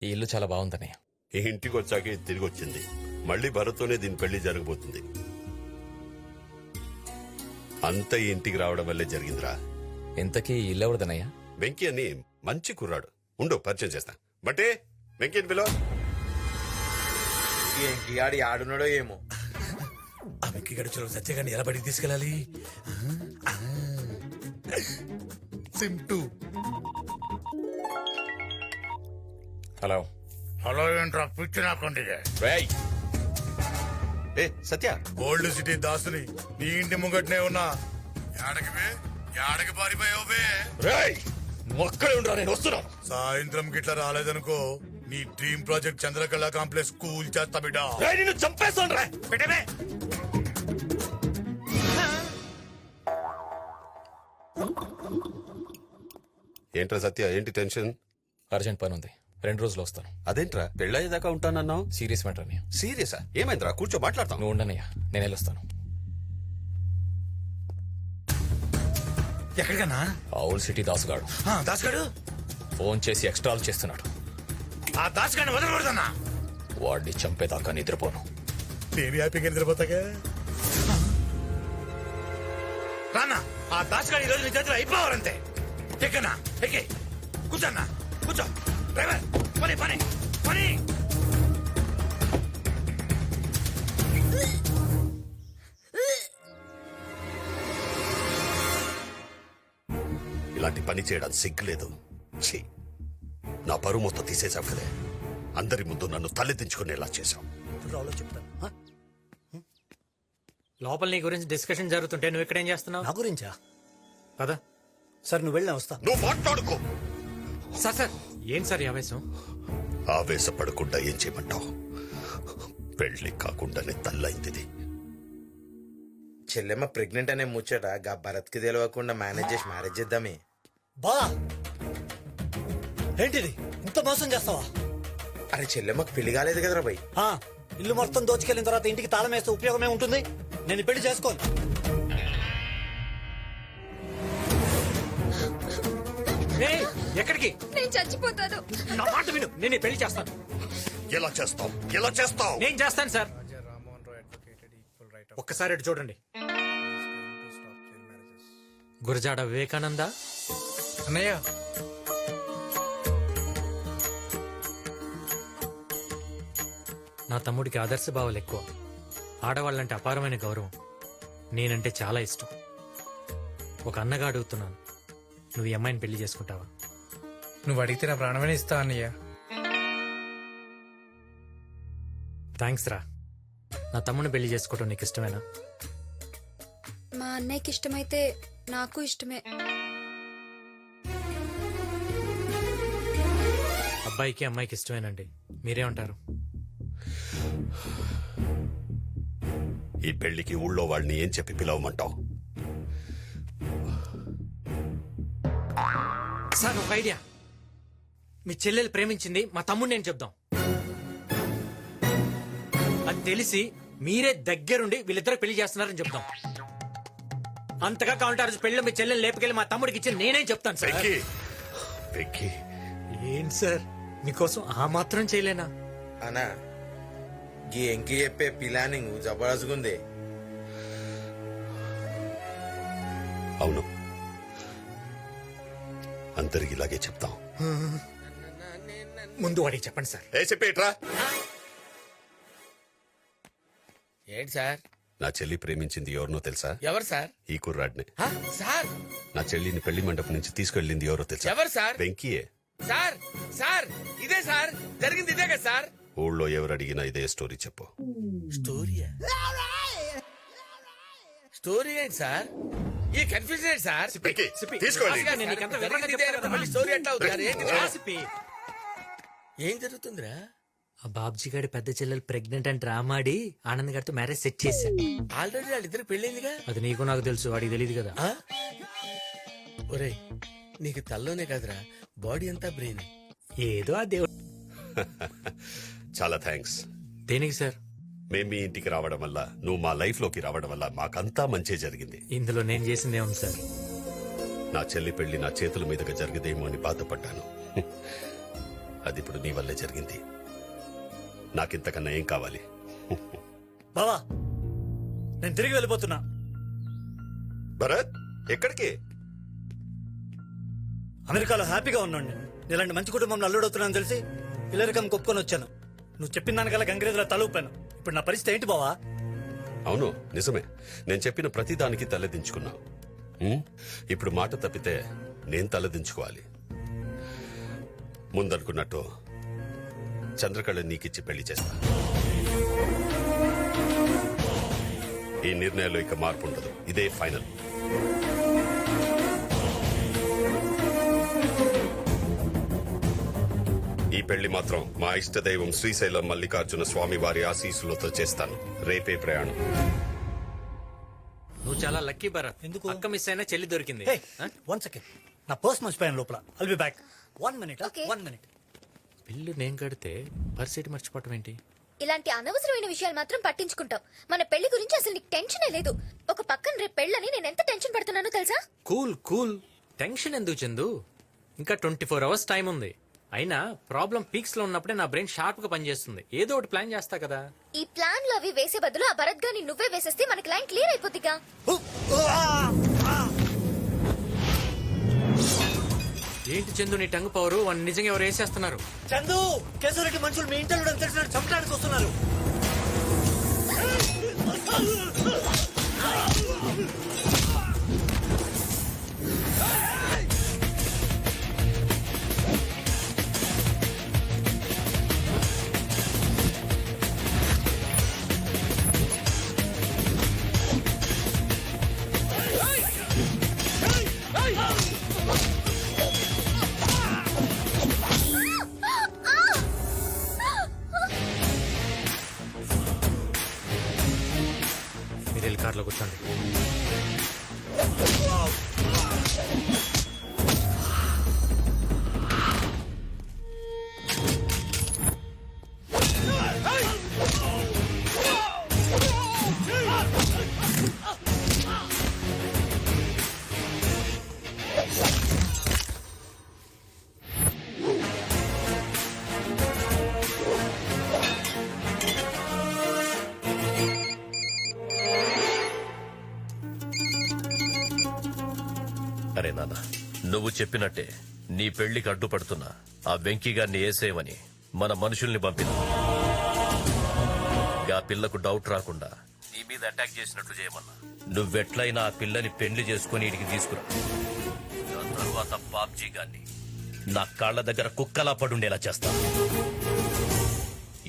ఈ ఇల్లు చాలా బాగుందన్నయ్య. ఈ ఇంటికి వచ్చాక ఇది తిరిగి వచ్చింది. మళ్ళీ భరత్తోనే దీని పెళ్లి జరగబోతుంది. అంత ఈ ఇంటికి రావడం వల్లే జరిగిందిరా. ఇంతకీ ఈ ఇల్లు ఎవరిదన్నయ్య? వెంకీ అని మంచి కుర్రాడు. ఉండు పరిచయం చేస్తా. బట్టే వెంకీ పిలో. ఏంటి ఆడి ఆడున్నాడో ఏమో. ఆ వెంకీ గడు చలో సత్యగాన్ని ఎలా బడికి తీసుకెళ్ళాలి? సింటూ. హలో. హలో ఏంట్రా పిచ్చి నాకండి. రేయ్, ఏ సత్య, గోల్డ్ సిటీ దాసుని నీ ఇంటి ముంగట్నే ఉన్నా. యాడకి పారిపోయావు బే? రేయ్, నువ్వు అక్కడే ఉండరా, నేను వస్తున్నా. సాయంత్రం గిట్లా రాలేదనుకో నీ dream project Chandrakala complex cool చేస్తా బిడ్డ. రేయ్, నిన్ను చంపేస్తాను రా. పెట్టమే. ఏంట్రా సత్య, ఏంటి టెన్షన్? అర్జెంట్ పని ఉంది, 2 రోజులు వస్తాను. అదేంట్రా పెళ్ళయ్యేదాకా ఉంటానన్నావు? సీరియస్ మ్యాటర్ అన్నయ్య. సీరియసా? ఏమైందిరా? కూర్చో మాట్లాడతాం. నువ్వు ఉండనయ్యా, నేను వెళ్ళొస్తాను. ఎక్కడికన్నా? ఆవుల్ సిటీ దాసుగాడు దాసుగాడు ఫోన్ చేసి ఎక్స్ట్రాలు చేస్తున్నాడు. ఆ దాసుగాడిని వదలకూడదన్నా. వాడిని చంపేదాకా నిద్రపోను. నేను హ్యాపీగా నిద్రపోతాగా. రానా ఆ దాసుగాడి ఈ రోజు నీ చేతిలో అయిపోవాలంతే. ఎక్కనా ఎక్కి కూర్చోన్నా, కూర్చో. డ్రైవర్ పని పని పని. ఇలాంటి పని చేయడానికి సిగ్గులేదు. ఛీ, నా పరువు మొత్తం తీసేశావు కదే. అందరి ముందు నన్ను తలెత్తించుకునేలా చేశావు. లోపల నీ గురించి డిస్కషన్ జరుగుతుంటే నువ్వు ఇక్కడ ఏం చేస్తున్నావు? నా గురించా? పదా సార్ నువ్వు వెళ్ళినా వస్తా. నువ్వు మాట్లాడుకో. సార్ సార్ ఏం సార్ ఈ ఆవేశం? ఆవేశపడకుండా ఏం చేయమంటావు? పెళ్లి కాకుండానే తల్లైంది. చెల్లెమ్మ ప్రెగ్నెంట్ అనే ముచ్చట గా భరత్ కి తెలియకుండా మేనేజ్ చేసి మ్యారేజ్ చేద్దామే. బా ఏంటిది ఇంత మోసం చేస్తావా? అరే చెల్లెమ్మకి పెళ్లి కాలేదు కదరా భయ్. ఆ, ఇల్లు మొత్తం దోచుకెళ్ళిన తర్వాత ఇంటికి తాళం వేస్తే ఉపయోగమే ఉంటుంది. నేను పెళ్లి చేసుకోను. ఏయ్, ఎక్కడికి? నేను చచ్చిపోతాను. నా మాట విను, నేను ఈ పెళ్లి చేస్తాను. ఎలా చేస్తావు? ఎలా చేస్తావు? నేను చేస్తాను సార్. ఒక్కసారి అటు చూడండి. గురజాడ వివేకానంద అన్నయ్య నా తమ్ముడికి ఆదర్శ భావాలు ఎక్కువ. ఆడవాళ్ళంటే అపారమైన గౌరవం. నేనంటే చాలా ఇష్టం. ఒక అన్నగా అడుగుతున్నాను, నువ్వు ఈ అమ్మాయిని పెళ్లి చేసుకుంటావా? నువ్వు అడిగితే నా ప్రాణమైన ఇస్తా అన్నయ్య. థ్యాంక్స్ రా. నా తమ్ముడిని పెళ్లి చేసుకోవటం నీకు ఇష్టమేనా? మా అన్నయ్యకి ఇష్టమైతే నాకు ఇష్టమే. అబ్బాయికి అమ్మాయికి ఇష్టమేనండి. మీరేమంటారు? ఈ పెళ్లికి ఊళ్ళో వాళ్ళని ఏం చెప్పి పిలవమంటావు? సార్ ఒక ఐడియా. మీ చెల్లెలు ప్రేమించింది మా తమ్ముడిని నేను చెప్దాం. అది తెలిసి మీరే దగ్గరుండి వీళ్ళిద్దరు పెళ్లి చేస్తున్నారని చెప్దాం. అంతగా కావాలంటే ఆ రోజు పెళ్లి మీ చెల్లెలు లేపుకెళ్ళి మా తమ్ముడికి ఇచ్చి నేనేం చెప్తాను సార్. వెంకీ, వెంకీ, ఏం సార్ మీకోసం ఆ మాత్రం చేయలేనా? అనా గీ ఎంకి చెప్పే ప్లానింగ్ జబర్దస్త్గుంది. అవును, అందరికి ఇలాగే చెప్తాం. ముందు వాడికి చెప్పండి సార్. ఏ చెప్పేట్రా. ఏంటి సార్? నా చెల్లి ప్రేమించింది ఎవరినో తెలుసా? ఎవరు సార్? ఈ కుర్రాడిని. సార్ నా చెల్లిని పెళ్లి మండపం నుంచి తీసుకెళ్ళింది ఎవరో తెలుసా? ఎవరు సార్? వెంకీయే. సార్ సార్ ఇదే సార్ జరిగింది, ఇదే కదా సార్? ఊళ్ళో ఎవరు అడిగినా ఇదే స్టోరీ చెప్పు. స్టోరీయా? స్టోరీ ఏంటి సార్? ఈ కన్ఫ్యూజన్ ఏంటి సార్? వెంకీ, తీసుకెళ్ళి. నేను నీకంతా వివరంగా ఇదే చెప్తాను అయినప్పుడు మళ్ళీ స్టోరీ ఎట్లా అవుతుంది సార్? ఏంటి సార్? సిప్పి. ఏం జరుగుతుందిరా? ఆ బాబ్జీ గారి పెద్ద చెల్లెలు ప్రెగ్నెంట్ అని డ్రామా ఆడి ఆనంద్ గారితో మ్యారేజ్ సెట్ చేశా. ఆల్రెడీ వాళ్ళిద్దరు పెళ్ళైందిగా. అది నీకు నాకు తెలుసు, వాడికి తెలియదు కదా. ఒరేయ్, నీకు తల్లోనే కాదురా, బాడీ అంతా బ్రెయిన్. ఏదో ఆ దేవుడు. చాలా థ్యాంక్స్. దేనికి సార్? మేము మీ ఇంటికి రావడం వల్ల, నువ్వు మా లైఫ్ లోకి రావడం వల్ల మాకంతా మంచి జరిగింది. ఇందులో నేను చేసిందే ఉంది సార్. నా చెల్లి పెళ్లి నా చేతుల మీదుగా జరిగదేమో అని బాధపడ్డాను. అది ఇప్పుడు నీ వల్లే జరిగింది. నాకింతకన్నా ఏం కావాలి? బావా నేను తిరిగి వెళ్ళిపోతున్నా. భరత్, ఎక్కడికి? అమెరికాలో హ్యాపీగా ఉన్నాను. ఇలాంటి మంచి కుటుంబంలో అల్లుడవుతున్నాను తెలిసి ఇల్లరికం కొప్పుకొని వచ్చాను. నువ్వు చెప్పిన దానికల్లా గంగిరేదులా తల ఊపాను. ఇప్పుడు నా పరిస్థితి ఏంటి బావా? అవును, నిజమే. నేను చెప్పిన ప్రతిదానికి తలదించుకున్నావు. ఇప్పుడు మాట తప్పితే నేను తలదించుకోవాలి. ముందనుకున్నట్టు చంద్రకళ నీకిచ్చి పెళ్లి చేస్తా. ఈ నిర్ణయంలో ఇక మార్పు ఉండదు. ఇదే ఫైనల్. ఈ పెళ్లి మాత్రం మా ఇష్టదైవం శ్రీశైలం మల్లికార్జున స్వామి వారి ఆశీస్సులతో చేస్తాను. రేపే ప్రయాణం. నువ్వు చాలా లక్కీ భరత్. ఎందుకు? అక్క మిస్ అయినా చెల్లి దొరికింది. వన్ సెకండ్, నా పర్స్ మర్చిపోయాను లోపల. I'll be back. 1 minute. Okay. 1 minute. Bill నేను కడితే పరిస్థితి మర్చిపోవటం ఏంటి? ఇలాంటి అనవసరమైన విషయాలు మాత్రం పట్టించుకుంటావు. మన పెళ్లి గురించి అసలు నీకు టెన్షనే లేదు. ఒక పక్కన రేపు పెళ్ళని నేను ఎంత టెన్షన్ పడుతున్నానో తెలుసా? Cool cool. టెన్షన్ ఎందుకు చందు? ఇంకా 24 hours టైం ఉంది. అయినా ప్రాబ్లం పీక్స్ లో ఉన్నప్పుడే నా బ్రెయిన్ షార్ప్ గా పనిచేస్తుంది. ఏదో ఒకటి ప్లాన్ చేస్తా కదా. ఈ ప్లాన్ లో అవి వేసే బదులు ఆ భరత్ గాని నువ్వే వేసేస్తే మనకి లైన్ క్లియర్ అయిపోద్దిగా. ఏంటి చందు నీ టంగ్ పవరు? వాడిని నిజంగా ఎవరు వేసేస్తున్నారు? చందు, కేశవరెడ్డి మనుషులు మీ ఇంట్లో తెలిసినట్టు చంపడానికి వస్తున్నారు. మీరు వెళ్ళి కార్లో కూర్చోండి. అరే నాన్న, నువ్వు చెప్పినట్టే నీ పెళ్లికి అడ్డుపడుతున్నా ఆ వెంకీ గారిని ఏసేయమని మన మనుషుల్ని పంపిన. ఆ పిల్లకు డౌట్ రాకుండా నీ మీద అటాక్ చేసినట్లు చేయమన్నా. నువ్వెట్లయినా ఆ పిల్లని పెళ్లి చేసుకుని ఇడికి తీసుకురా. ఆ తరువాత బాబ్జీ గారిని నా కాళ్ల దగ్గర కుక్కలా పడుండేలా చేస్తా.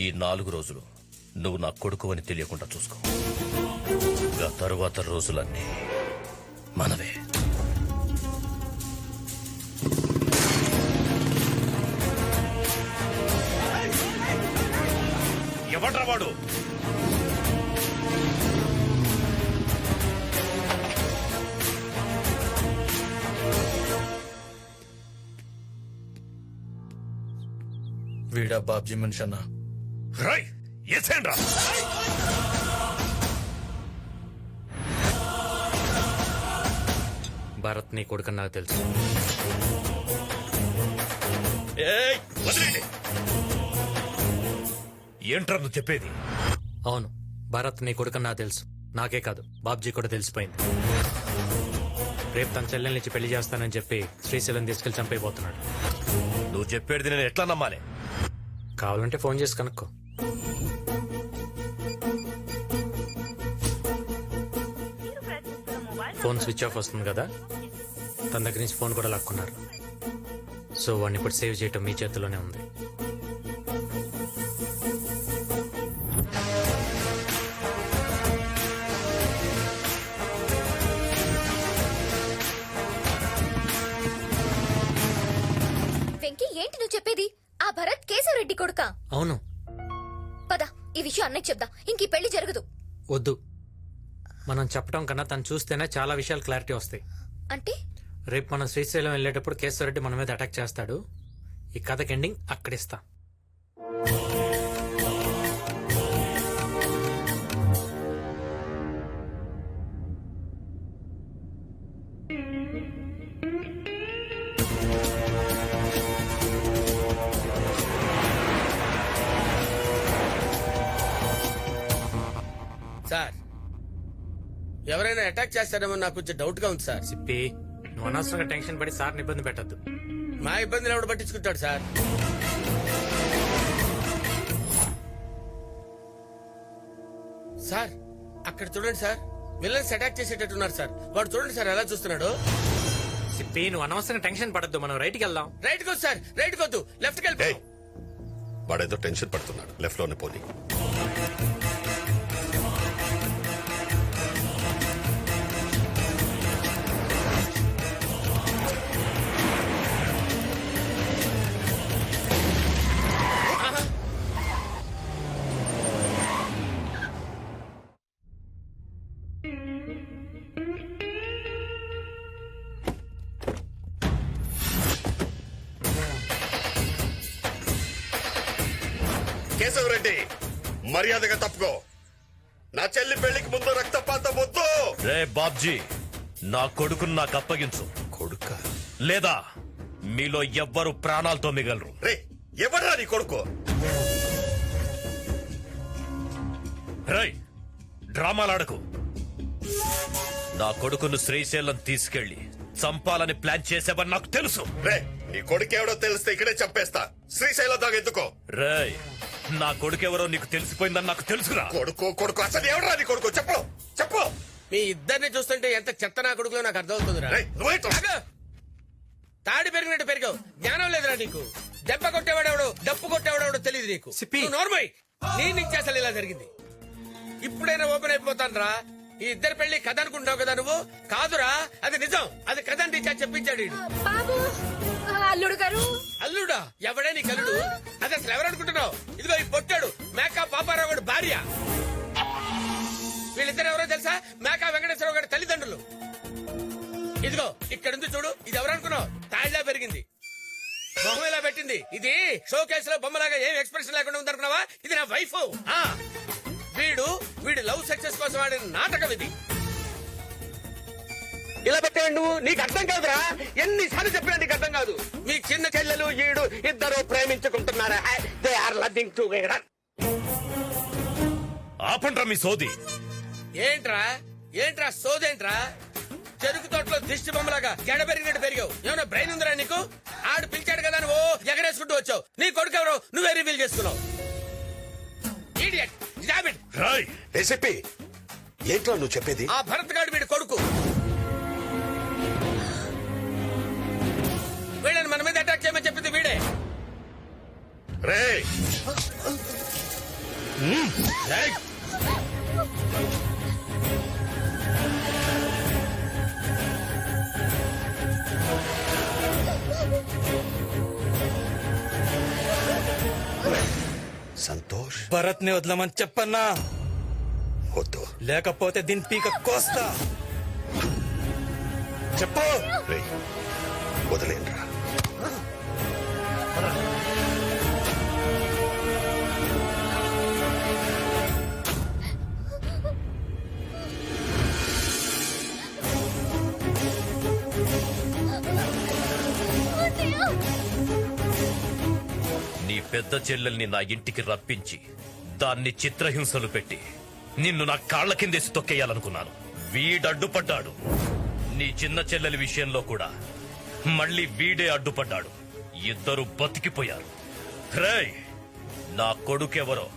ఈ 4 రోజులు నువ్వు నా కొడుకు అని తెలియకుండా చూసుకో. ఆ తరువాత రోజులన్నీ మనవే. ఎవడ్రా వాడు? వీడా బాబ్జీ మనిషి అన్నా. రై ఏసేండ్రా. భరత్ నీ కొడుకు నాకు తెలుసు. ఏయ్, వదిలేండి. ఏంట్రా నువ్వు చెప్పేది? అవును, భరత్ నీ కొడుకు నాకు తెలుసు. నాకే కాదు, బాబ్జీ కూడా తెలిసిపోయింది. రేపు తన చెల్లెల్నిచ్చి పెళ్లి చేస్తానని చెప్పి శ్రీశైలం తీసుకెళ్లి చంపైపోతున్నాడు. నువ్వు చెప్పేది నేను ఎట్లా నమ్మాలి? కావాలంటే ఫోన్ చేసి కనుక్కో. ఫోన్ స్విచ్ ఆఫ్ వస్తుంది కదా, తన దగ్గర నుంచి ఫోన్ కూడా లాక్కున్నారు. సో వాడిని ఇప్పుడు సేవ్ చేయటం మీ చేతిలోనే ఉంది. వెంకీ, ఏంటి నువ్వు చెప్పేది? ఆ భరత్ కేశవరెడ్డి కొడుకా? అవును. పద, ఈ విషయం అన్నయ్య చెప్దా. ఇంక ఈ పెళ్లి జరగదు. వద్దు, మనం చెప్పడం కన్నా తను చూస్తేనే చాలా విషయాలు క్లారిటీ వస్తాయి. అంటే రేపు మనం శ్రీశైలం వెళ్ళేటప్పుడు కేశవరెడ్డి మన మీద అటాక్ చేస్తాడు. ఈ కథకి ఎండింగ్ అక్కడిస్తా. ఎవరైనా అటాక్ చేస్తారేమో నాకు కొంచెం డౌట్ గా ఉంది సార్. సిప్పి నువ్వు అనవసరంగా టెన్షన్ పడి సార్ని ఇబ్బంది పెట్టద్దు. మా ఇబ్బందులు ఎవడు పట్టించుకుంటాడు సార్? సార్ అక్కడ చూడండి సార్, విలన్స్ అటాక్ చేసేటట్టున్నారు సార్. వాడు చూడండి సార్ ఎలా చూస్తున్నాడు. సిప్పి నువ్వు అనవసరంగా టెన్షన్ పడద్దు, మనం రైట్కి వెళ్దాం. రైట్ కొద్దు సార్, రైట్ కొద్దు, లెఫ్ట్ కి ఏయ్, వెళ్ళిపో. వాడేదో టెన్షన్ పడుతున్నాడు. లెఫ్ట్ లోనే పోనీ. కేశవరెడ్డి, మర్యాదగా తప్పుకో. నా చెల్లి పెళ్లికి ముందు రక్తపాతం వద్దు. రే బాబ్జీ, నా కొడుకును నాకు అప్పగించు. కొడుక లేదా మీలో ఎవ్వరు ప్రాణాలతో మిగలరు. రే, ఎవరా నీ కొడుకు? రై డ్రామాలాడకు. నా కొడుకును శ్రీశైలం తీసుకెళ్లి చంపాలని ప్లాన్ చేసేవని నాకు తెలుసు. రే, నీ కొడుకు ఎవడో తెలిస్తే ఇక్కడే చంపేస్తా. శ్రీశైలం దాకా ఎందుకో? రేయ్, నా కొడుకెవరో నీకు తెలిసిపోయిందని నాకు తెలుసురా. కొడుకు అసలు ఎవడరా నీ కొడుకు? చెప్పు చెప్పు. మీ ఇద్దరిని చూస్తుంటే ఎంత చెత్త నా కొడుకులో నాకు అర్థమవుతుందిరా. రేయ్, నువ్వేంట్రా? ఆగు. తాడి పెరిగినట్టు పెరిగావు, జ్ఞానం లేదురా నీకు. దెబ్బ కొట్టేవాడెవడు, డప్పు కొట్టేవాడెవడో తెలియదు నీకు. సిప్పి. నువ్వు నోర్మై, నీ నుంచి అసలు ఇలా జరిగింది. ఇప్పుడైనా ఓపెన్ అయిపోతాను రా. ఈ ఇద్దరు పెళ్లి కథ అనుకుంటావు కదా నువ్వు. కాదురా, అది నిజం. అది కథ అని టీచర్ చెప్పించాడు ఈడు. బాబు అల్లుడు గారు. అల్లుడా? ఎవడే నీ కల్లుడు? అది అసలు ఎవరనుకుంటున్నావు? ఇదిగో ఈ పొట్టాడు మేకా పాపారావు గారి భార్య. వీళ్ళిద్దరు ఎవరో తెలుసా? మేకా వెంకటేశ్వరరావు గారి తల్లిదండ్రులు. ఇదిగో ఇక్కడ ఉంది చూడు, ఇది ఎవరనుకున్నావు? తాళ్ళ పెరిగింది, మొహం ఇలా పెట్టింది. ఇది షో కేసులో బొమ్మలాగా ఏం ఎక్స్ప్రెషన్ లేకుండా ఉందనుకున్నావా? ఇది నా వైఫ్. వీడు లవ్ సక్సెస్ కోసం ఆడిన నాటకం ఇది. ఇలా పెట్టాడు నువ్వు. నీకు అర్థం కాదురా, ఎన్నిసార్లు చెప్పినా నీకు అర్థం కాదు. మీ చిన్న చెల్లెలు ఈడు ఇద్దరు ప్రేమించుకుంటున్నారా? They are loving together. ఆపండ్రా మీ సోది. ఏంట్రా సోదేంట్రా? చెరుకు తోటలో దిష్టి బొమ్మలాగా గెడ పెరిగినట్టు పెరిగావు. ఏమైనా బ్రెయిన్ ఉందిరా నీకు? ఆడు పిలిచాడు కదా నువ్వు ఎగరేసుకుంటూ వచ్చావు. నీ కొడుకు ఎవరో నువ్వే రివీల్ చేసుకున్నావు. Idiot. Damn it. Rai ACP, ఏంట్రా నువ్వు చెప్పేది? ఆ భరత్ గాడు వీడి కొడుకు. వీళ్ళని మన మీద అటాక్ చేయమని చెప్పింది వీడే. రే, రేయ్. సంతోష్, భరత్ ని వదలమని చెప్పన్నా, వద్దు. లేకపోతే దీని పీక కోస్తా. చెప్పు. రే, వదిలేండ్రా. నీ పెద్ద చెల్లెల్ని నా ఇంటికి రప్పించి దాన్ని చిత్రహింసలు పెట్టి నిన్ను నా కాళ్ల కిందేసి తొక్కేయాలనుకున్నాను. వీడడ్డుపడ్డాడు. నీ చిన్న చెల్లెలి విషయంలో కూడా మళ్ళీ వీడే అడ్డుపడ్డాడు. ఇద్దరు బతికిపోయారు. రేయ్, నా కొడుకెవరో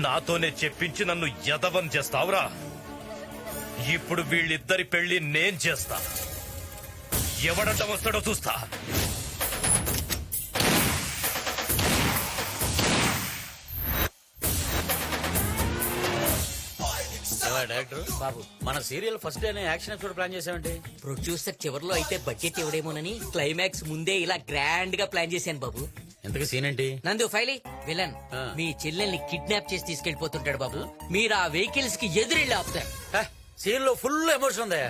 నాతోనే చెప్పించి నన్ను యదవం చేస్తావురా. ఇప్పుడు వీళ్ళిద్దరి పెళ్లి నేను చేస్తా. ఎవడడ్డం వస్తాడో చూస్తా. డైరెక్టర్ బాబు, మన serial first day action episode plan చేసామండి. ప్రొడ్యూసర్ చివరిలో అయితే బడ్జెట్ ఇవ్వడేమోనని క్లైమాక్స్ ముందే ఇలా గ్రాండ్ గా ప్లాన్ చేశాను బాబు. ఎంతగా సీన్ ఏంటి? నందు ఫైలీ విలన్ మీ చెల్లెల్ని కిడ్నాప్ చేసి తీసుకెళ్లిపోతుంటాడు బాబు. మీరు ఆ వెహికల్స్ కి ఎదురెళ్ళి ఆపుతారు. సీన్ లో ఫుల్ ఎమోషన్ ఉందా?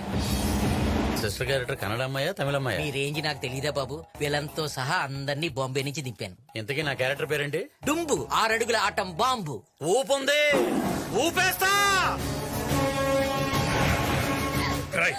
సిస్టర్ క్యారెక్టర్ కన్నడ అమ్మాయా తమిళ అమ్మాయా? మీ రేంజ్ నాకు తెలీదా బాబు. విలన్ తో సహా అందరినీ బాంబే నుంచి దింపాను. ఇంతకీ నా క్యారెక్టర్ పేరేంటి? డుంబు 6 అడుగుల ఆటం బాంబు. ఊపుంది, ఊపేస్తా. రాయ్